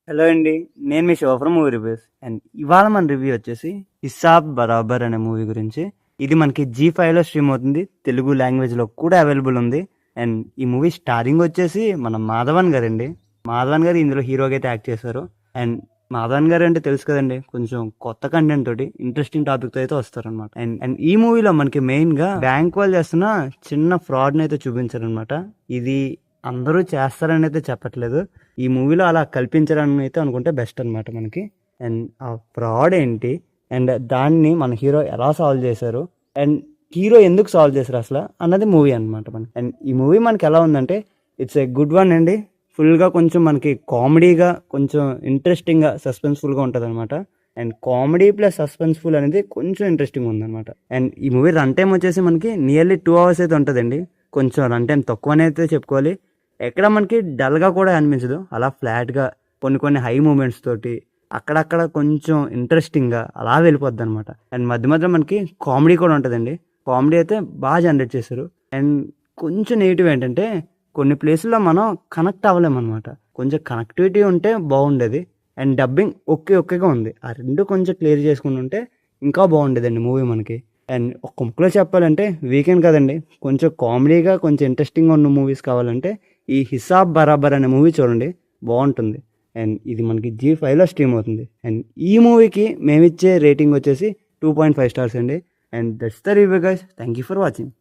Hello అండి. నేను మీ Siva from movie reviews. And ఇవాళ మన రివ్యూ వచ్చేసి హిసాబ్ బరాబర్ అనే మూవీ గురించి. ఇది మనకి జీ5లో స్ట్రీమ్ అవుతుంది. తెలుగు లాంగ్వేజ్లో కూడా అవైలబుల్ ఉంది. అండ్ ఈ మూవీ స్టారింగ్ వచ్చేసి మన మాధవన్ గారు అండి. మాధవన్ గారు ఇందులో హీరోగా అయితే యాక్ట్ చేశారు. అండ్ మాధవన్ గారు అంటే తెలుసు కదండి, కొంచెం కొత్త కంటెంట్ తోటి ఇంట్రెస్టింగ్ టాపిక్ తో అయితే వస్తారనమాట. అండ్ అండ్ ఈ మూవీలో మనకి మెయిన్ గా బ్యాంక్ వాళ్ళు చేస్తున్న చిన్న ఫ్రాడ్ ని అయితే చూపించారనమాట. ఇది అందరూ చేస్తారని అయితే చెప్పట్లేదు, ఈ మూవీలో అలా కల్పించడానికి అయితే అనుకుంటే బెస్ట్ అనమాట మనకి. అండ్ ఆ ఫ్రాడ్ ఏంటి, అండ్ దాన్ని మన హీరో ఎలా సాల్వ్ చేశారు, అండ్ హీరో ఎందుకు సాల్వ్ చేశారు అసలు అన్నది మూవీ అనమాట మనకి. అండ్ ఈ మూవీ మనకి ఎలా ఉందంటే ఇట్స్ ఏ గుడ్ వన్ అండి. ఫుల్గా కొంచెం మనకి కామెడీగా, కొంచెం ఇంట్రెస్టింగ్గా, సస్పెన్స్ఫుల్గా ఉంటుంది అనమాట. అండ్ కామెడీ ప్లస్ సస్పెన్స్ఫుల్ అనేది కొంచెం ఇంట్రెస్టింగ్ ఉందన్నమాట. అండ్ ఈ మూవీ రన్ టైం వచ్చేసి మనకి నియర్లీ 2 hours అయితే ఉంటుందండి. కొంచెం రన్ టైం తక్కువనే అయితే చెప్పుకోవాలి. ఎక్కడ మనకి డల్గా కూడా అనిపించదు, అలా ఫ్లాట్గా కొన్ని కొన్ని హై మూమెంట్స్ తోటి అక్కడక్కడ కొంచెం ఇంట్రెస్టింగ్గా అలా వెళ్ళిపోద్ది అనమాట. అండ్ మధ్య మధ్యలో మనకి కామెడీ కూడా ఉంటుందండి. కామెడీ అయితే బాగా జనరేట్ చేశారు. అండ్ కొంచెం నెగిటివ్ ఏంటంటే కొన్ని ప్లేసుల్లో మనం కనెక్ట్ అవ్వలేమన్నమాట. కొంచెం కనెక్టివిటీ ఉంటే బాగుండేది. అండ్ డబ్బింగ్ ఓకేగా ఉంది. ఆ రెండు కొంచెం క్లియర్ చేసుకుని ఉంటే ఇంకా బాగుండేదండి మూవీ మనకి. అండ్ ఒక ముక్కలో చెప్పాలంటే వీకెండ్ కదండి, కొంచెం కామెడీగా కొంచెం ఇంట్రెస్టింగ్గా ఉన్న మూవీస్ కావాలంటే ఈ హిసాబ్ బరాబర్ అనే మూవీ చూడండి, బాగుంటుంది. అండ్ ఇది మనకి జీ5లో స్ట్రీమ్ అవుతుంది. అండ్ ఈ మూవీకి మేమిచ్చే రేటింగ్ వచ్చేసి 2.5 stars అండి. And that's the review guys. Thank you for watching.